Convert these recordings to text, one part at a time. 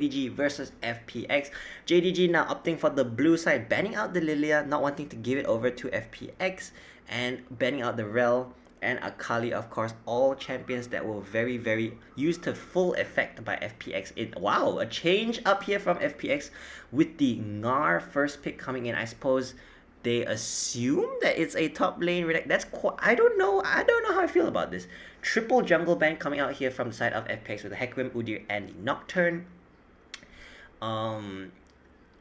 JDG versus FPX. JDG now opting for the blue side, banning out the Lilia, not wanting to give it over to FPX, and banning out the Rel and Akali, of course, all champions that were very used to full effect by FPX. Wow, a change up here from FPX with the Ngar first pick coming in. I suppose they assume that it's a top lane redact. I don't know. I don't know how I feel about this. Triple jungle ban coming out here from the side of FPX with the Hecarim, Udyr, and the Nocturne. Um,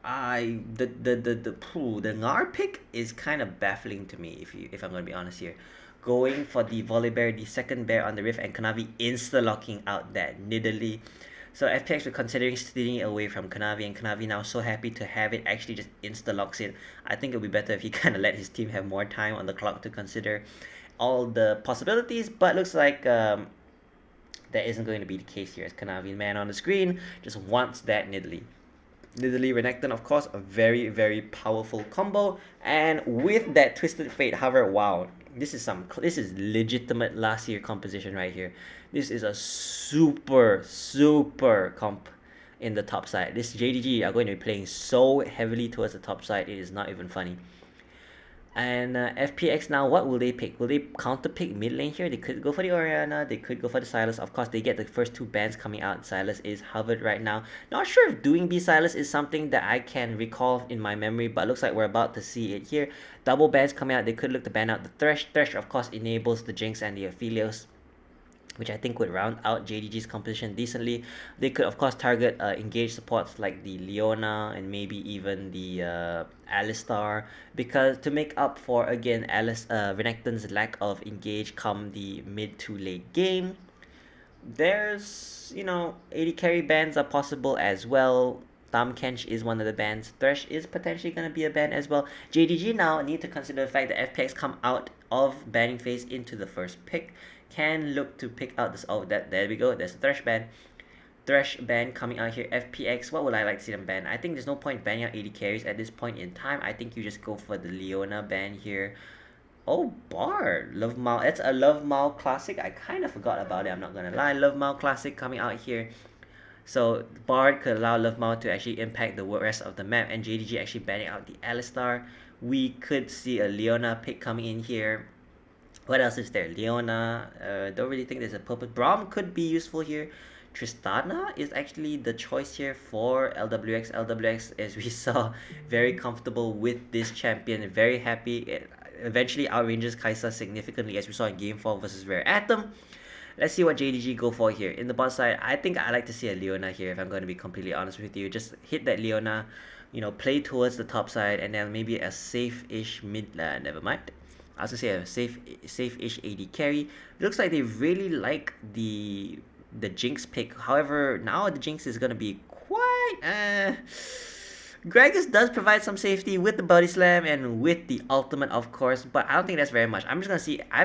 the Ngar pick is kind of baffling to me if I'm gonna be honest here. Going for the Volibear, the second bear on the Rift, and Kanavi insta locking out that Nidalee. So FPX were considering stealing it away from Kanavi, and Kanavi now so happy to have it actually just insta locks it. I think it would be better if he kind of let his team have more time on the clock to consider all the possibilities, but looks like that isn't going to be the case here, as Kanavi, man on the screen, just wants that Nidalee. Nidalee Renekton, of course, a very powerful combo, and with that Twisted Fate hover, wow, this is legitimate last year composition right here. This is a super comp in the top side. This JDG are going to be playing so heavily towards the top side, it is not even funny. And FPX now, what will they pick? Will they counter pick mid lane here? They could go for the Orianna, they could go for the Sylas. Of course, they get the first two bans coming out. Sylas is hovered right now. Not sure if doing B Sylas is something that I can recall in my memory, but looks like we're about to see it here. Double bans coming out, they could look to ban out the Thresh. Thresh, of course, enables the Jinx and the Aphelios, which I think would round out JDG's composition decently. They could, of course, target engaged supports like the Leona and maybe even the Alistar, because to make up for, again, Renekton's lack of engage come the mid to late game. There's, 80 carry bans are possible as well. Tam Kench is one of the bans. Thresh is potentially going to be a ban as well. JDG now need to consider the fact that FPX come out of banning phase into the first pick. Can look to pick out this. Oh, there we go. There's the Thresh ban. Thresh ban coming out here. FPX, what would I like to see them ban? I think there's no point banning out 80 carries at this point in time. I think you just go for the Leona ban here. Oh, Bard. Love Mao. It's a Love Mao classic. I kind of forgot about it. I'm not going to lie. Love Mao classic coming out here. So Bard could allow Love Mao to actually impact the rest of the map, and JDG actually banning out the Alistar. We could see a Leona pick coming in here. What else is there? Leona. Don't really think there's a purpose. Braum could be useful here. Tristana is actually the choice here for LWX. LWX, as we saw, very comfortable with this champion. Very happy. It eventually outranges Kai'Sa significantly, as we saw in Game 4 versus Rare Atom. Let's see what JDG go for here. In the bot side, I think I like to see a Leona here, if I'm going to be completely honest with you. Just hit that Leona, play towards the top side, and then maybe a safe-ish mid... never mind. I was going to say a safe-ish AD carry. It looks like they really like the Jinx pick. However, now the Jinx is going to be quite... Gragas does provide some safety with the body slam and with the ultimate, of course, but I don't think that's very much. I'm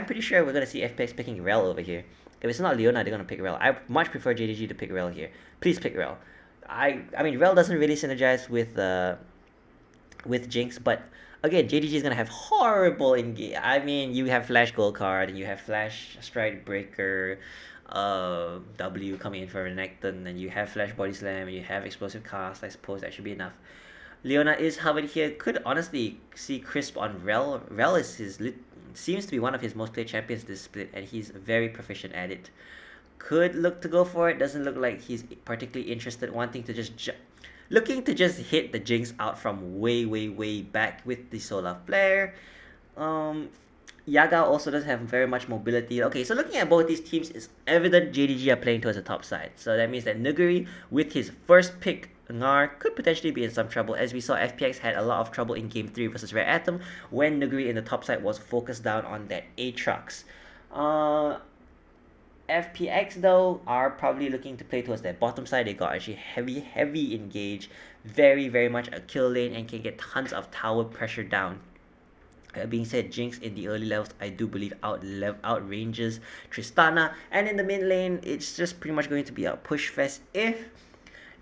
pretty sure we're going to see FPX picking Rel over here. If it's not Leona, they're going to pick Rel. I much prefer JDG to pick Rel here. Please pick Rel. I mean, Rel doesn't really synergize with Jinx, but again, JDG is going to have horrible engage. I mean, you have Flash Gold card, and you have Flash Strike Breaker, W coming in for Renekton, and you have Flash Body Slam, and you have Explosive Cast. I suppose that should be enough. Leona is hovered here. Could honestly see Crisp on Rel. Rel seems to be one of his most played champions this split, and he's very proficient at it. Could look to go for it. Doesn't look like he's particularly interested, wanting to just looking to just hit the Jinx out from way back with the Solar Flare. Yaga also doesn't have very much mobility. Okay, so looking at both these teams, it's evident JDG are playing towards the top side. So that means that Nuguri, with his first pick, Ngar, could potentially be in some trouble, as we saw FPX had a lot of trouble in Game 3 versus Rare Atom when Nuguri in the top side was focused down on that Aatrox. FPX, though, are probably looking to play towards their bottom side. They got actually heavy engage, very much a kill lane, and can get tons of tower pressure down. Being said, Jinx in the early levels, I do believe outranges Tristana, and in the mid lane, it's just pretty much going to be a push fest. If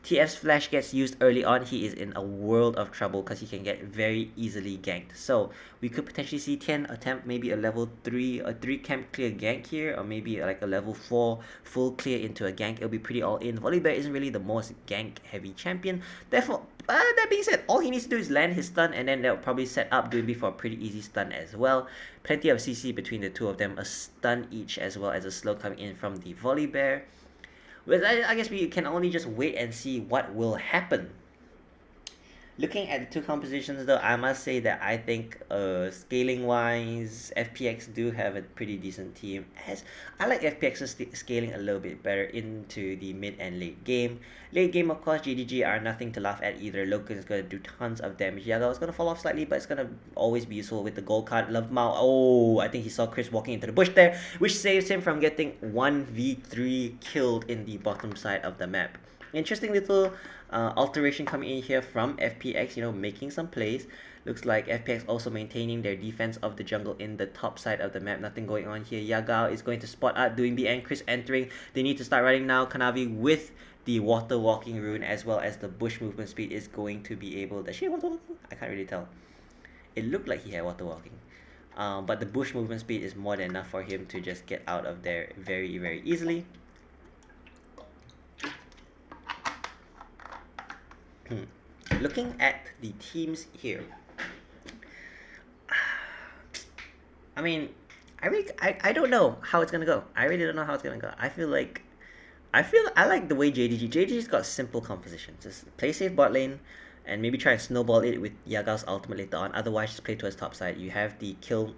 TF's flash gets used early on, he is in a world of trouble because he can get very easily ganked. So we could potentially see Tian attempt maybe a 3 camp clear gank here, or maybe like a level 4 full clear into a gank. It'll be pretty all in. Volibear isn't really the most gank heavy champion. Therefore, that being said, all he needs to do is land his stun, and then that'll probably set up Doinby for a pretty easy stun as well. Plenty of CC between the two of them, a stun each as well as a slow coming in from the Volibear. But I guess we can only just wait and see what will happen. Looking at the two compositions though, I must say that I think scaling wise, FPX do have a pretty decent team. As I like FPX's scaling a little bit better into the mid and late game. Late game, of course, JDG are nothing to laugh at either. Logan is going to do tons of damage. Yaga is going to fall off slightly, but it's going to always be useful with the gold card. Love Mao. Oh, I think he saw Chris walking into the bush there, which saves him from getting 1v3 killed in the bottom side of the map. Interesting little alteration coming in here from FPX, making some plays. Looks like FPX also maintaining their defense of the jungle in the top side of the map. Nothing going on here. Yagao is going to spot out doing the and Chris entering. They need to start running now. Kanavi with the water walking rune as well as the bush movement speed is going to be able. Does she have water walking? I can't really tell. It looked like he had water walking. But the bush movement speed is more than enough for him to just get out of there very, very easily. Looking at the teams here, I mean, I don't know how it's gonna go. I really don't know how it's gonna go. I like the way JDG's got simple composition. Just play safe bot lane, and maybe try and snowball it with Yagao's ultimate later on. Otherwise, just play towards top side. You have the kill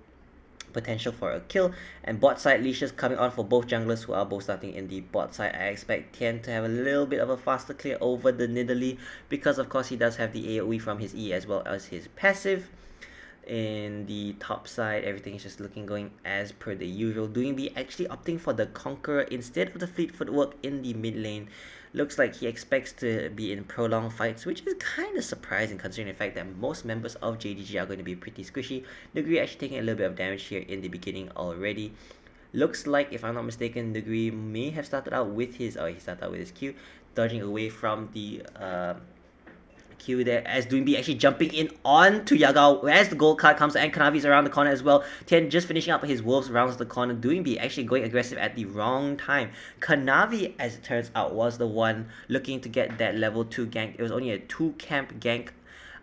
potential for a kill, and bot side leashes coming on for both junglers who are both starting in the bot side. I expect Tian to have a little bit of a faster clear over the Nidalee because of course he does have the AoE from his E as well as his passive. In the top side, everything is just going as per the usual. Doinby actually opting for the Conqueror instead of the Fleet Footwork in the mid lane. Looks like he expects to be in prolonged fights, which is kind of surprising considering the fact that most members of JDG are going to be pretty squishy. Degree actually taking a little bit of damage here in the beginning already. Looks like, if I'm not mistaken, Degree may have started out with his... Oh, he started out with his Q, dodging away from the... Q there as Doinby actually jumping in onto Yagao as the gold card comes and Kanavi's around the corner as well. Tian just finishing up his wolves rounds the corner. Doinby actually going aggressive at the wrong time. Kanavi, as it turns out, was the one looking to get that level 2 gank. It was only a 2 camp gank.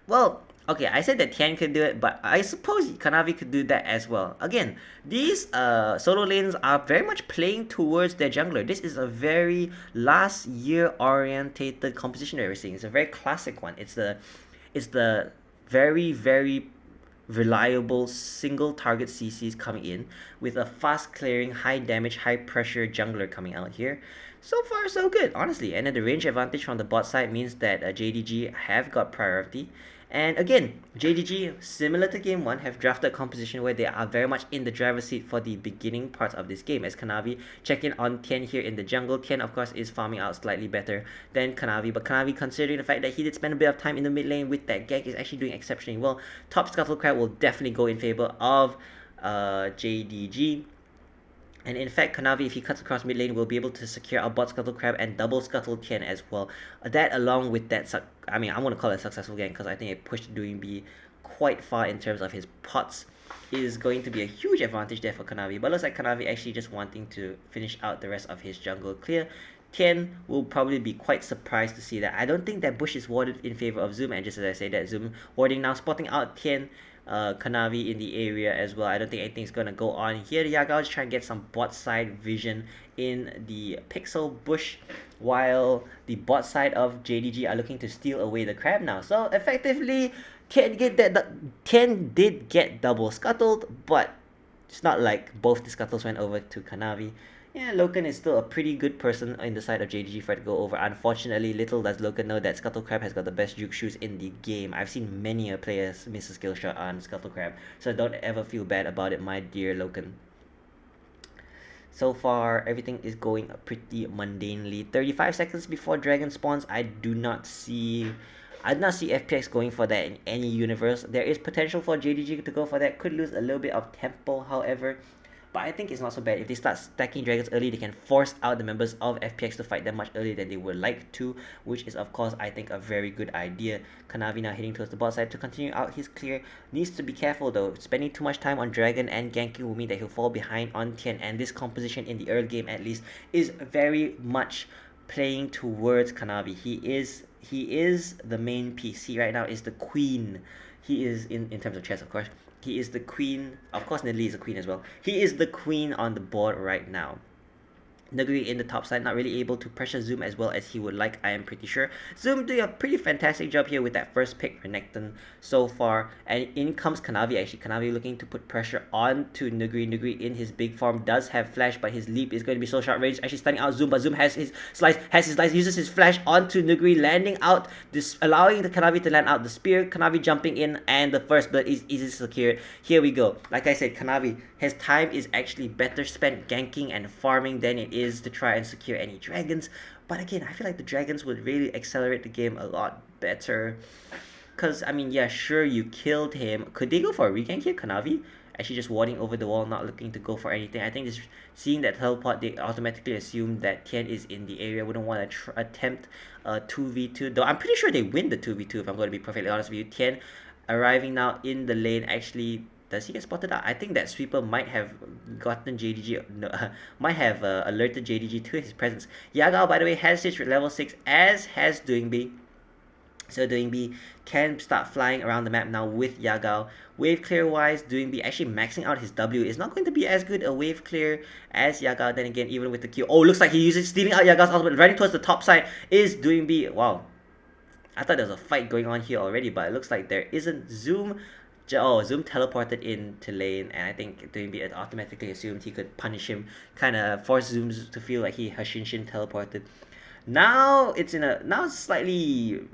Well, okay, I said that Tian could do it, but I suppose Kanavi could do that as well. Again, these solo lanes are very much playing towards their jungler. This is a very last year orientated composition that we're seeing. It's a very classic one. It's the very, very reliable single target CCs coming in with a fast clearing, high damage, high pressure jungler coming out here. So far so good, honestly. And then the range advantage from the bot side means that JDG have got priority. And again, JDG, similar to game 1, have drafted a composition where they are very much in the driver's seat for the beginning parts of this game. As Kanavi check in on Tian here in the jungle. Tian, of course, is farming out slightly better than Kanavi. But Kanavi, considering the fact that he did spend a bit of time in the mid lane with that gank, is actually doing exceptionally well. Top Scuttle Crab will definitely go in favor of JDG. And in fact, Kanavi, if he cuts across mid lane, will be able to secure a bot Scuttle Crab and double Scuttle Tian as well. That along with that, I mean, I'm going to call it a successful gank because I think it pushed Doinby quite far in terms of his pots, is going to be a huge advantage there for Kanavi. But looks like Kanavi actually just wanting to finish out the rest of his jungle clear. Tian will probably be quite surprised to see that. I don't think that bush is warded in favor of Zoom, and just as I say that, Zoom warding now, spotting out Tian, Kanavi in the area as well. I don't think anything's gonna go on here. Yagao is trying to get some bot side vision in the pixel bush, while the bot side of JDG are looking to steal away the crab now. So effectively, Tian did get double scuttled, but it's not like both the scuttles went over to Kanavi. Yeah, Loken is still a pretty good person in the side of JDG for it to go over. Unfortunately, little does Loken know that Scuttle Crab has got the best juke shoes in the game. I've seen many a player miss a skill shot on Scuttle Crab, so don't ever feel bad about it, my dear Loken. So far, everything is going pretty mundanely. 35 seconds before Dragon spawns, I do not see FPX going for that in any universe. There is potential for JDG to go for that. Could lose a little bit of tempo, however. but I think it's not so bad. If they start stacking dragons early, they can force out the members of FPX to fight them much earlier than they would like to, which is of course I think a very good idea. Kanavi now heading towards the bot side to continue out his clear. Needs to be careful though. Spending too much time on dragon and ganking will mean that he'll fall behind on Tian, and this composition in the early game at least is very much playing towards Kanavi. He is the main piece. He right now is the queen. He is in terms of chess, of course. He is the queen. Of course, Nedley is a queen as well. He is the queen on the board right now. Nuguri in the top side, not really able to pressure Zoom as well as he would like, I am pretty sure. Zoom doing a pretty fantastic job here with that first pick, Renekton, so far. And in comes Kanavi, actually. Kanavi looking to put pressure onto Nuguri. Nuguri in his big form does have flash, but his leap is going to be so short range, actually stunning out Zoom, but Zoom has his slice, uses his flash onto Nuguri, landing out, this allowing the Kanavi to land out the spear, Kanavi jumping in, and the first blood is easily secured. Here we go. Like I said, Kanavi, his time is actually better spent ganking and farming than it is to try and secure any dragons. But again, I feel like the dragons would really accelerate the game a lot better. Because, I mean, yeah, sure, you killed him. Could they go for a regank here, Kanavi? Actually just warding over the wall, not looking to go for anything. I think just seeing that teleport, they automatically assume that Tian is in the area. Wouldn't want to attempt a 2v2. Though I'm pretty sure they win the 2v2 if I'm going to be perfectly honest with you. Tian arriving now in the lane, actually, does he get spotted out? I think that sweeper might have gotten JDG, no, might have alerted JDG to his presence. Yagao, by the way, has his level 6, as has Doing B. So Doing B can start flying around the map now with Yagao. Wave clear wise, Doing B actually maxing out his W is not going to be as good a wave clear as Yagao. Then again, even with the Q. Oh, looks like he uses stealing out Yagao's ultimate. Running towards the top side is Doing B. Wow. I thought there was a fight going on here already, but it looks like there isn't. Zoom teleported into lane, and I think Doing B automatically assumed he could punish him, kind of force Zoom to feel like he Hashinshin teleported. Now it's slightly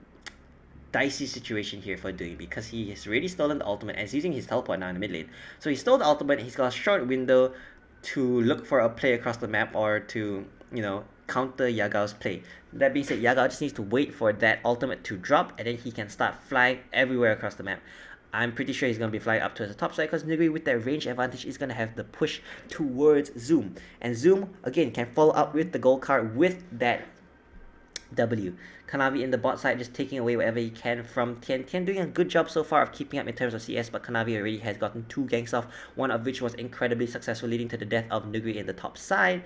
dicey situation here for Doing because he has already stolen the ultimate and is using his teleport now in the mid lane. So he stole the ultimate, he's got a short window to look for a play across the map or to, counter Yagao's play. That being said, Yagao just needs to wait for that ultimate to drop and then he can start flying everywhere across the map. I'm pretty sure he's going to be flying up to the top side because Nuguri with that range advantage is going to have the push towards Zoom. And Zoom, again, can follow up with the gold card with that W. Kanavi in the bot side just taking away whatever he can from Tian. Tian doing a good job so far of keeping up in terms of CS, but Kanavi already has gotten 2 ganks off, one of which was incredibly successful, leading to the death of Nuguri in the top side.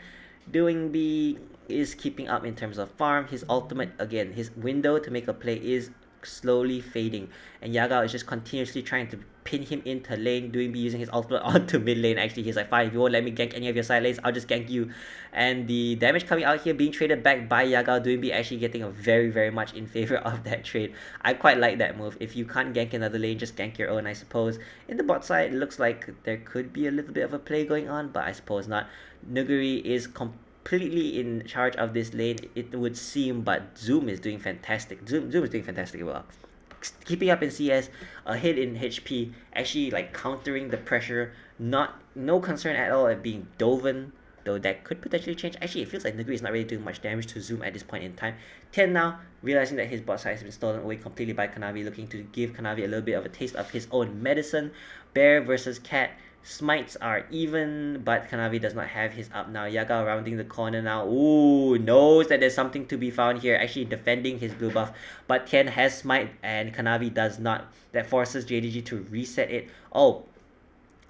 Doing B is keeping up in terms of farm. His ultimate, again, his window to make a play is slowly fading, and Yagao is just continuously trying to pin him into lane. Doing B using his ultimate onto mid lane. Actually, he's like, fine, if you won't let me gank any of your side lanes, I'll just gank you. And the damage coming out here being traded back by Yagao. Doing B actually getting a very, very much in favor of that trade. I quite like that move. If you can't gank another lane, just gank your own, I suppose. In the bot side, it looks like there could be a little bit of a play going on, but I suppose not. Nuguri is completely in charge of this lane, it would seem, but Zoom is doing fantastic. Zoom is doing fantastic well. Keeping up in CS, ahead in HP, actually like countering the pressure, no concern at all at being Doven, though that could potentially change. Actually, it feels like Nuguri is not really doing much damage to Zoom at this point in time. Tian now, realizing that his bot side has been stolen away completely by Kanavi, looking to give Kanavi a little bit of a taste of his own medicine. Bear versus Cat. Smites are even, but Kanavi does not have his up now. Yagao rounding the corner now. Ooh, knows that there's something to be found here. Actually defending his blue buff. But Tian has smite and Kanavi does not. That forces JDG to reset it. Oh,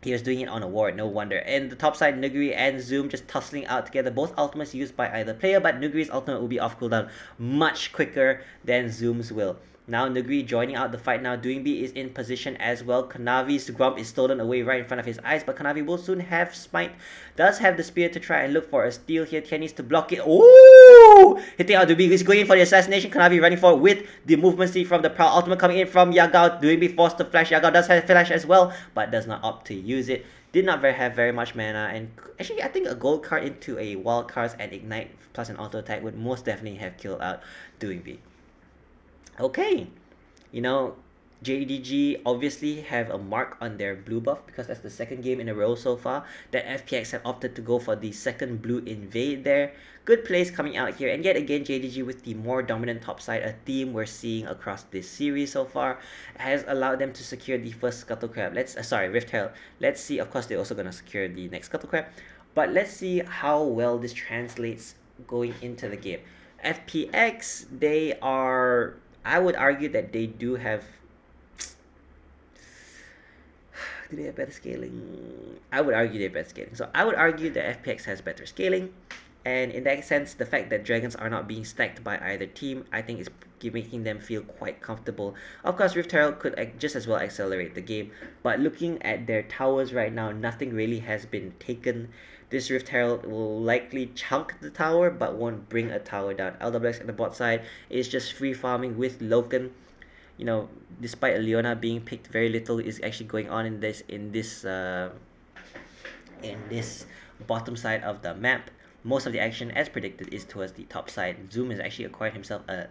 he was doing it on a ward, no wonder. And the top side, Nuguri and Zoom just tussling out together. Both ultimates used by either player, but Nuguri's ultimate will be off cooldown much quicker than Zoom's will. Now Nuguri joining out the fight now. Doing B is in position as well. Kanavi's Grump is stolen away right in front of his eyes, but Kanavi will soon have smite. Does have the spear to try and look for a steal here. Tian needs to block it. Ooh! Hitting out Doing B is going in for the assassination. Kanavi running forward with the movement speed from the Proud. Ultimate coming in from Yagao. Doing B forced to flash. Yagao does have flash as well, but does not opt to use it. Did not have very much mana, and actually I think a gold card into a wild cards and ignite plus an auto attack would most definitely have killed out Doing B. Okay, JDG obviously have a mark on their blue buff because that's the second game in a row so far that FPX have opted to go for the second blue invade there. Good plays coming out here, and yet again JDG with the more dominant top side, a theme we're seeing across this series so far, has allowed them to secure the first Scuttle Crab. Rift Herald. Let's see, of course they're also gonna secure the next Scuttle Crab, but let's see how well this translates going into the game. FPX, they are, I would argue that they do have, do they have better scaling? I would argue they have better scaling. So I would argue that FPX has better scaling. And in that sense, the fact that dragons are not being stacked by either team, I think is making them feel quite comfortable. Of course, Rift Herald could just as well accelerate the game, but looking at their towers right now, nothing really has been taken. This Rift Herald will likely chunk the tower, but won't bring a tower down. LWX at the bot side is just free farming with Loken. You know, despite Leona being picked, very little is actually going on in this bottom side of the map. Most of the action, as predicted, is towards the top side. Zoom has actually acquired himself a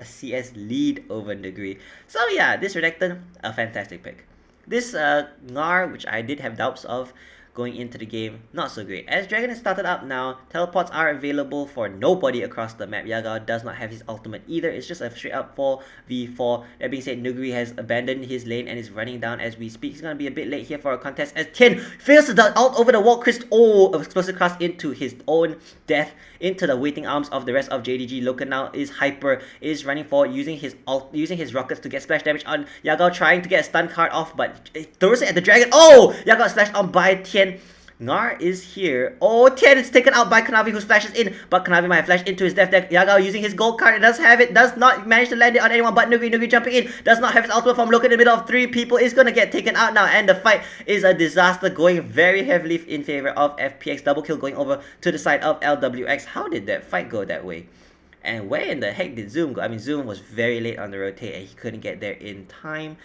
CS lead over Degree. So yeah, this Renekton, a fantastic pick. This Ngar, which I did have doubts of going into the game, not so great. As Dragon has started up now, teleports are available for nobody across the map. Yagao does not have his ultimate either. It's just a straight up 4v4. That being said, Nuguri has abandoned his lane and is running down as we speak. He's going to be a bit late here for a contest as Tien fails to dart out over the wall. Chris, explosive cast into his own death, into the waiting arms of the rest of JDG. Loken now is hyper, is running forward, using his rockets to get splash damage on Yagao, trying to get a stun card off, but throws it at the dragon. Oh! Yagao slashed on by Tien. Ngar is here. Oh, Tien is taken out by Kanavi, who splashes in, but Kanavi might have flashed into his death deck. Yagao using his gold card, does have it, does not manage to land it on anyone but Nugi. Nugi jumping in, does not have his ultimate form. Look in the middle of three people, is gonna get taken out now, and the fight is a disaster, going very heavily in favor of FPX. Double kill going over to the side of LWX. How did that fight go that way? And where in the heck did Zoom go? I mean, Zoom was very late on the rotate and he couldn't get there in time.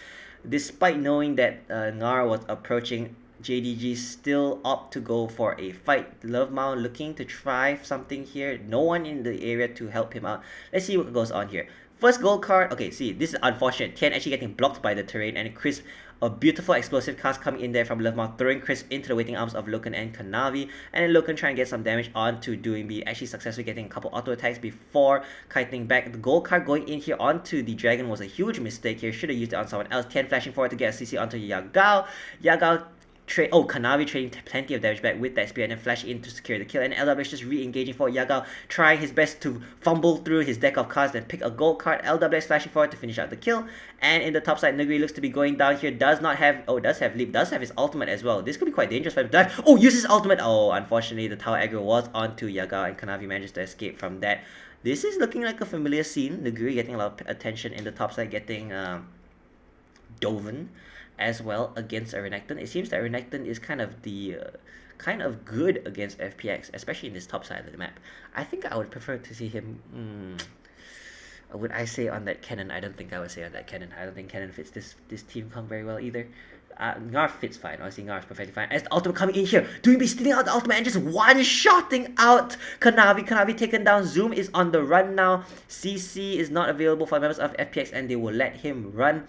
Despite knowing that Ngar was approaching, JDG still opt to go for a fight. Love Mao looking to try something here. No one in the area to help him out. Let's see what goes on here. First gold card. Okay, see, this is unfortunate. Tien actually getting blocked by the terrain, and Chris, a beautiful explosive cast coming in there from Love Mao, throwing Chris into the waiting arms of Loken and Kanavi, and then Loken trying to get some damage onto Doing B, actually successfully getting a couple auto attacks before kiting back. The gold card going in here onto the dragon was a huge mistake here. Should have used it on someone else. Tien flashing forward to get a CC onto Yagao. Yagao Kanavi trading plenty of damage back with that spear and then flash in to secure the kill, and LWX just re-engaging for Yagao, trying his best to fumble through his deck of cards and pick a gold card. LWX flashing forward to finish out the kill, and in the top side, Nuguri looks to be going down here, does have leap, does have his ultimate as well. This could be quite dangerous for him to dive. Oh, uses his ultimate. Oh, unfortunately the tower aggro was onto Yagao and Kanavi manages to escape from that. This is looking like a familiar scene. Nuguri getting a lot of attention in the top side, getting Doven as well against a Renekton. It seems that Renekton is kind of good against FPX, especially in this top side of the map. I think I would prefer to see him. Would I say on that cannon? I don't think I would say on that cannon. I don't think cannon fits this team comp very well either. Ngar fits fine. Honestly, Ngar is perfectly fine. As the ultimate coming in here, Doing be stealing out the ultimate and just one-shotting out Kanavi. Kanavi taken down. Zoom is on the run now. CC is not available for members of FPX and they will let him run.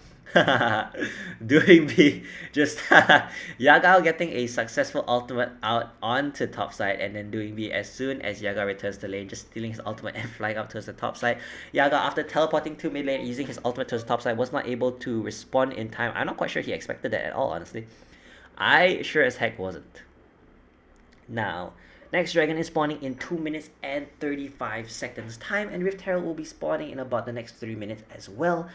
Doing B just Yagao getting a successful ultimate out onto top side, and then Doing B as soon as Yagao returns to lane, just stealing his ultimate and flying up towards the top side. Yagao, after teleporting to mid lane using his ultimate towards the top side, was not able to respond in time. I'm not quite sure he expected that at all, honestly. I sure as heck wasn't. Now, next dragon is spawning in 2 minutes and 35 seconds time, and Rift Herald will be spawning in about the next 3 minutes as well.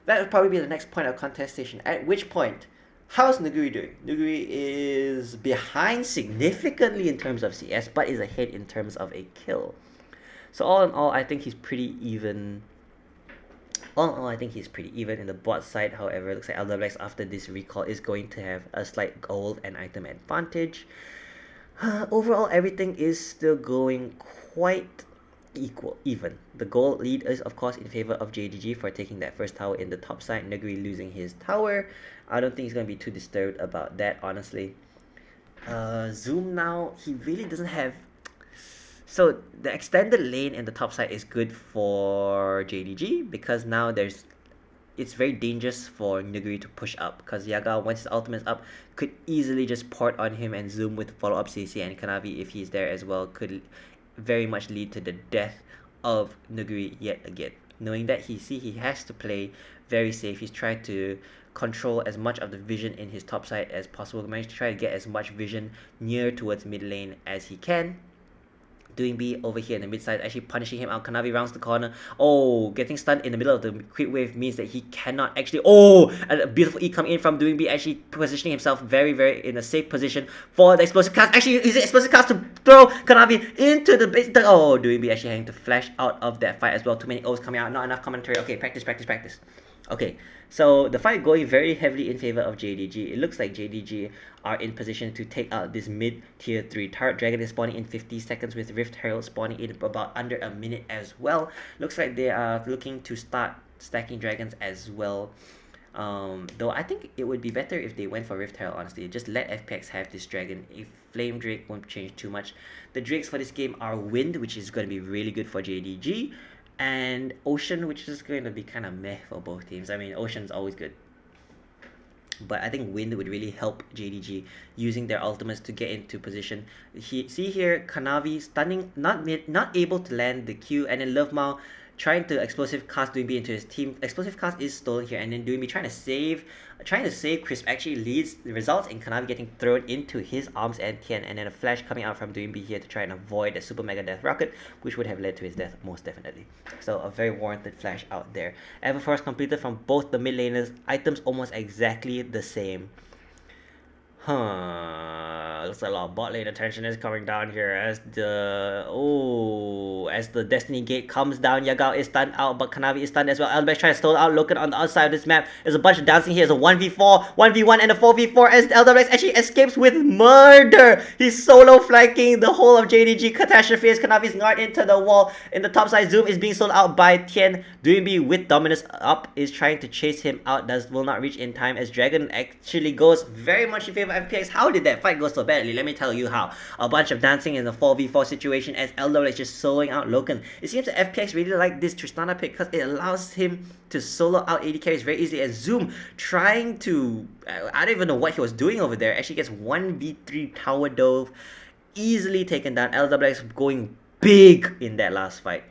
That would probably be the next point of contestation, at which point, how's Nuguri doing? Nuguri is behind significantly in terms of CS, but is ahead in terms of a kill. So all in all, I think he's pretty even. All in all, I think he's pretty even in the bot side. However, it looks like LWX after this recall is going to have a slight gold and item advantage. Overall, everything is still going quite even. The goal lead is of course in favor of JDG for taking that first tower in the top side. Negri losing his tower. I don't think he's going to be too disturbed about that, honestly. Zoom now, he really doesn't have... So the extended lane in the top side is good for JDG because now there's it's very dangerous for Nuguri to push up because Yaga, once his ultimate is up, could easily just port on him and zoom with follow-up CC, and Kanavi, if he's there as well, could very much lead to the death of Nuguri yet again. Knowing that he has to play very safe, he's tried to control as much of the vision in his top side as possible. Managed to try to get as much vision near towards mid lane as he can. Doing B over here in the mid side, actually punishing him out. Kanavi rounds the corner. Oh, getting stunned in the middle of the quick wave means that he cannot actually. Oh, a beautiful E coming in from Doing B, actually positioning himself very, very in a safe position for the explosive cast. Actually, using explosive cast to throw Kanavi into the base. Oh, Doing B actually having to flash out of that fight as well. Too many O's coming out, not enough commentary. Okay, practice, practice, practice. Okay, so the fight going very heavily in favor of JDG. It looks like JDG are in position to take out this mid tier 3. Turret Dragon is spawning in 50 seconds with Rift Herald spawning in about under a minute as well. Looks like they are looking to start stacking dragons as well. Though I think it would be better if they went for Rift Herald, honestly. Just let FPX have this dragon. If Flame Drake won't change too much. The drakes for this game are Wind, which is going to be really good for JDG, and Ocean, which is going to be kind of meh for both teams. I mean, Ocean's always good, but I think Wind would really help JDG using their ultimates to get into position. See here, Kanavi stunning, not able to land the Q, and then Lovemao trying to explosive cast Doinbi into his team. Explosive cast is stolen here, and then Doinbi trying to save Crisp actually results in Kanavi getting thrown into his arms and Tian, and then a flash coming out from Doinbi here to try and avoid the super mega death rocket, which would have led to his death most definitely. So a very warranted flash out there. Everforce completed from both the mid laners, items almost exactly the same. Looks like a lot of bot lane attention is coming down here as the Destiny Gate comes down. Yagao is stunned out, but Kanavi is stunned as well. Elbex trying to stall out Loken on the outside of this map. There's a bunch of dancing here. There's a 1v4, 1v1, and a 4v4 as Elbex actually escapes with murder. He's solo flanking the whole of JDG Catastrophe as Kanavi's gnarred into the wall. In the top side, Zoom is being sold out by Tian. Doinbi with Dominus up is trying to chase him out. Will not reach in time as Dragon actually goes very much in favor of FPX. How did that fight go so badly? Let me tell you how. A bunch of dancing in the 4v4 situation as Elder is just soloing out Loken. It seems that FPX really like this Tristana pick because it allows him to solo out AD carries very easily, as Zoom trying to, I don't even know what he was doing over there, actually gets 1v3 tower dove, easily taken down. LWX going big in that last fight.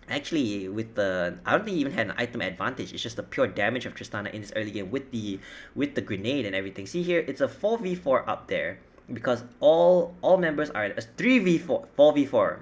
Actually, I don't think he even had an item advantage. It's just the pure damage of Tristana in this early game with the grenade and everything. See here, it's a 4v4 up there because all members are a 3v4, 4v4,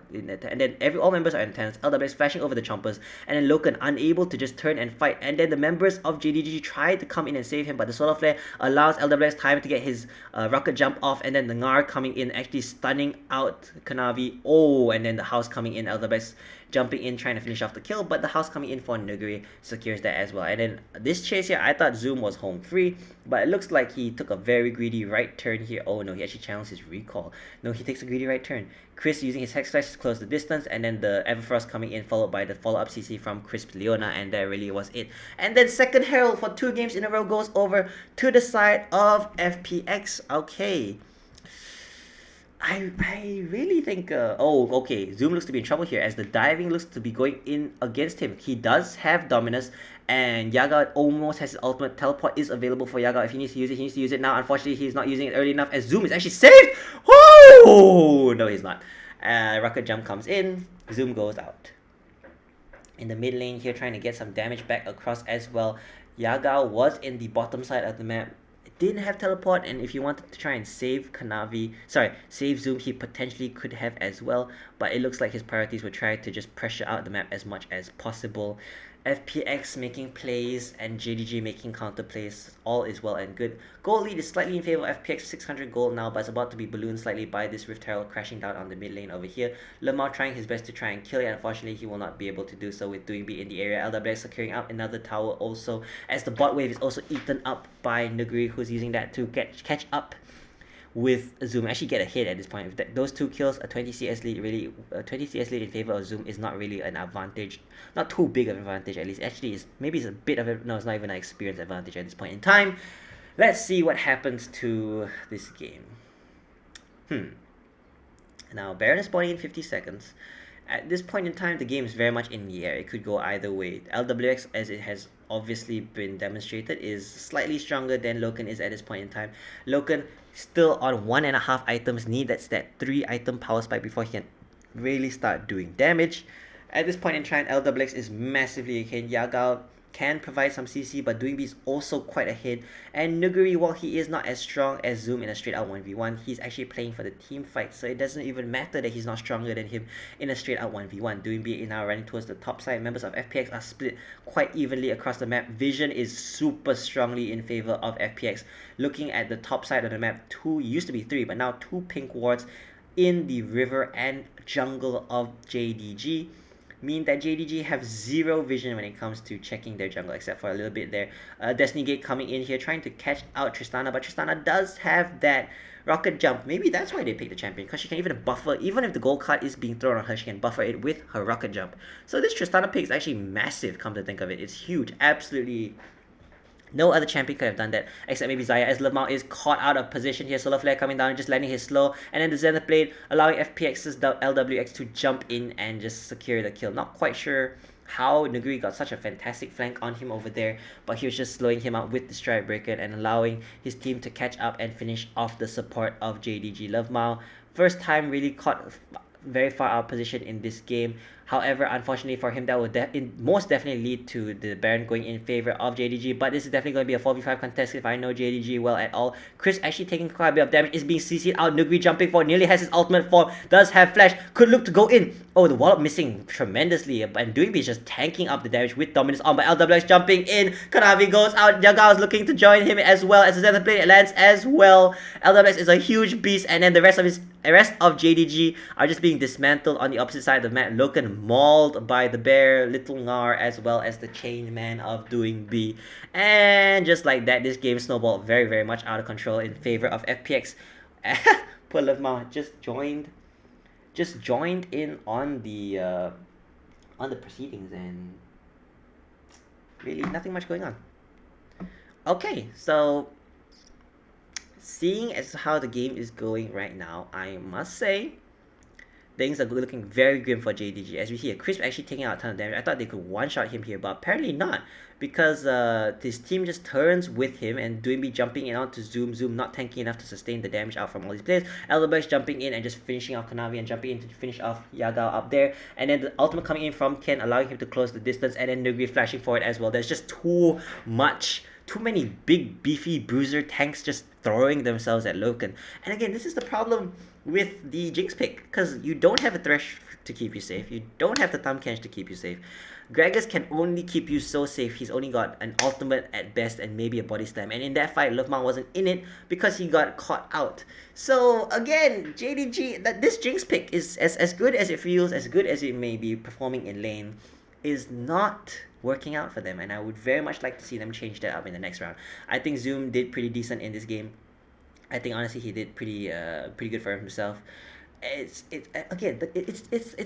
and then all members are intense. LWX flashing over the chompers, and then Loken unable to just turn and fight. And then the members of JDG try to come in and save him, but the solar flare allows LWX time to get his rocket jump off, and then the Ngar coming in, actually stunning out Kanavi. Oh, and then the house coming in, LWX jumping in, trying to finish off the kill, but the house coming in for Nuguri secures that as well. And then this chase here, I thought Zoom was home free, but it looks like he took a very greedy right turn here. Oh no, he actually channels his recall. No, he takes a greedy right turn. Chris using his Hex Slash to close the distance, and then the Everfrost coming in, followed by the follow-up CC from Crisp Leona, and that really was it. And then second Herald for 2 games in a row goes over to the side of FPX. Okay. I really think, okay, Zoom looks to be in trouble here as the diving looks to be going in against him. He does have Dominus, and Yaga almost has his ultimate. Teleport is available for Yaga. If he needs to use it, he needs to use it now. Unfortunately, he's not using it early enough as Zoom is actually saved! Woo! No, he's not. Rocket Jump comes in, Zoom goes out. In the mid lane here, trying to get some damage back across as well. Yaga was in the bottom side of the map. Didn't have teleport, and if you wanted to try and save save Zoom, he potentially could have as well, but it looks like his priorities were try to just pressure out the map as much as possible. FPX making plays and JDG making counter plays, all is well and good. Gold lead is slightly in favor of FPX, 600 gold now, but it's about to be ballooned slightly by this Rift Herald crashing down on the mid lane over here. Lemao trying his best to try and kill it, unfortunately he will not be able to do so with Doing B in the area. LWX securing out another tower also, as the bot wave is also eaten up by Nuguri, who's using that to catch up with Zoom. Actually get ahead at this point. With those 2 kills, a 20 CS lead, really 20 CS lead in favor of Zoom is not really an advantage. Not too big of an advantage at least. Actually, maybe it's a bit of no, it's not even an experience advantage at this point in time. Let's see what happens to this game. Now, Baron is spawning in 50 seconds. At this point in time, the game is very much in the air. It could go either way. LWX, as it has obviously been demonstrated, is slightly stronger than Loken is at this point in time. Loken still on 1.5 items, need that 3 item power spike before he can really start doing damage. At this point in time, LWX is massively ahead. Yagao can provide some CC, but doing B is also quite ahead. And Nuguri, while he is not as strong as Zoom in a straight out 1v1, he's actually playing for the team fight, so it doesn't even matter that he's not stronger than him in a straight out 1v1. Doing B is now running towards the top side. Members of FPX are split quite evenly across the map. Vision is super strongly in favor of FPX. Looking at the top side of the map, used to be 3, but now 2 pink wards in the river and jungle of JDG mean that JDG have zero vision when it comes to checking their jungle, except for a little bit there. Destiny Gate coming in here trying to catch out Tristana, but Tristana does have that rocket jump. Maybe that's why they picked the champion, because she can even buffer, even if the gold card is being thrown on her, she can buffer it with her rocket jump. So this Tristana pick is actually massive, come to think of it. It's huge, absolutely. No other champion could have done that except maybe Xayah, as Lemao is caught out of position here. Solar Flare coming down and just landing his slow. And then the Zenith Blade allowing FPX's LWX to jump in and just secure the kill. Not quite sure how Nuguri got such a fantastic flank on him over there, but he was just slowing him out with the Strike Breaker and allowing his team to catch up and finish off the support of JDG. Lovemao, first time really caught very far out position in this game. However, unfortunately for him, that would most definitely lead to the Baron going in favor of JDG. But this is definitely going to be a 4v5 contest if I know JDG well at all. Chris actually taking quite a bit of damage, is being CC'd out. Nuguri jumping forward, nearly has his ultimate form, does have flash, could look to go in. Oh, the wallop missing tremendously, and Doing B is just tanking up the damage with dominance on. But LWX jumping in, Kanavi goes out, Yagao is looking to join him as well as the Zenith Blade lands as well. LWX is a huge beast, and then the rest of JDG are just being dismantled on the opposite side of the map. Loken mauled by the bear, Little Ngar, as well as the chain man of Doing B. And just like that, this game snowballed very, very much out of control in favor of FPX. Poor Livma just joined in on the proceedings, and really nothing much going on. Okay, so seeing as how the game is going right now, I must say things are looking very grim for JDG. As we hear, Crisp actually taking out a ton of damage. I thought they could one-shot him here, but apparently not, because his team just turns with him, and Doinby jumping in onto Zoom not tanking enough to sustain the damage out from all these players. Elderberg's jumping in and just finishing off Kanavi and jumping in to finish off Yagao up there, and then the ultimate coming in from Ken, allowing him to close the distance, and then Nuguri flashing forward as well. There's just too many big beefy bruiser tanks just throwing themselves at Loken. And again, this is the problem with the Jinx pick, because you don't have a Thresh to keep you safe. You don't have the Thumbkench to keep you safe. Gragas can only keep you so safe. He's only got an ultimate at best and maybe a body slam. And in that fight, Lovemount wasn't in it because he got caught out. So again, JDG, this Jinx pick is as good as it feels, as good as it may be performing in lane, is not working out for them, and I would very much like to see them change that up in the next round. I think Zoom did pretty decent in this game. I think honestly he did pretty good for himself. It's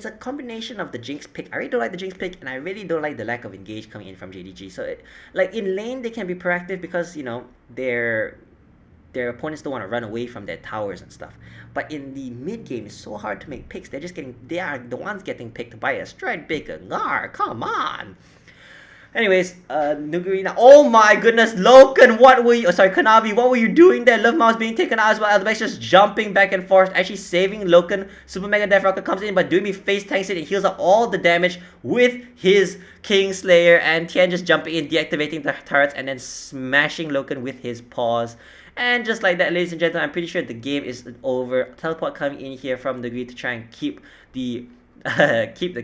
a combination of the Jinx pick. I really don't like the Jinx pick, and I really don't like the lack of engage coming in from JDG. So like in lane they can be proactive because their opponents don't want to run away from their towers and stuff. But in the mid game, it's so hard to make picks. They are the ones getting picked by a Stride Breaker. Ngar, come on. Anyways, Nuguri, oh my goodness, Loken, Kanavi, what were you doing there? Love Mouse being taken out as well. Eldebeck's just jumping back and forth, actually saving Loken. Super Mega Death Rocket comes in, but Doimi face tanks it and heals up all the damage with his Kingslayer, and Tian just jumping in, deactivating the turrets, and then smashing Loken with his paws. And just like that, ladies and gentlemen, I'm pretty sure the game is over. Teleport coming in here from Nuguri to try and keep the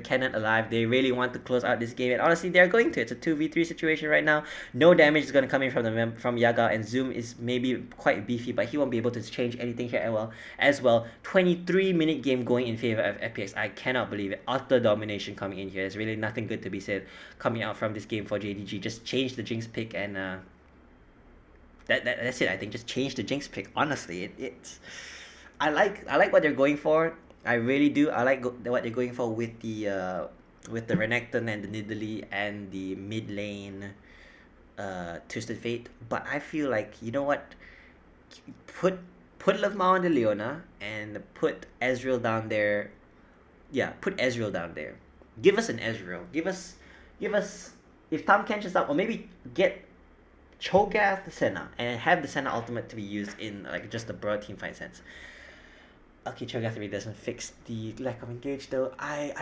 cannon alive. They really want to close out this game, and honestly they're going to. It's a 2v3 situation right now. No damage is going to come in from Yaga, and Zoom is maybe quite beefy, but he won't be able to change anything here as well. 23-minute game going in favor of FPX. I cannot believe it. Utter domination coming in here. There's really nothing good to be said coming out from this game for JDG. Just change the Jinx pick, and that's it. I think just change the Jinx pick. Honestly, I like what they're going for. I really do. I like what they're going for with the Renekton and the Nidalee and the mid lane Twisted Fate. But I feel like, you know what? Put Lovemao on the Leona and put Ezreal down there Yeah, put Ezreal down there. Give us an Ezreal. Give us if Tahm Kench is up, or maybe get Cho'Gath Senna and have the Senna ultimate to be used in like just the broad team fight sense. Okay, Cho'Gath really doesn't fix the lack of engage though. I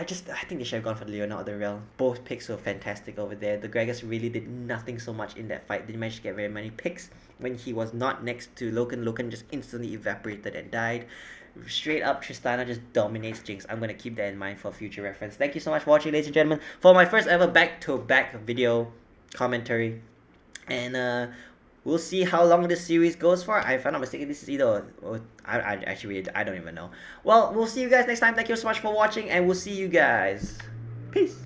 think they should have gone for the Leona or the Rel. Both picks were fantastic over there. The Gragas really did nothing so much in that fight. Didn't manage to get very many picks when he was not next to Loken. Loken just instantly evaporated and died. Straight up, Tristana just dominates Jinx. I'm gonna keep that in mind for future reference. Thank you so much for watching, ladies and gentlemen, for my first ever back-to-back video commentary. And we'll see how long this series goes for. If I'm not mistaken, this is either I actually I don't even know. Well, we'll see you guys next time. Thank you so much for watching, and we'll see you guys. Peace.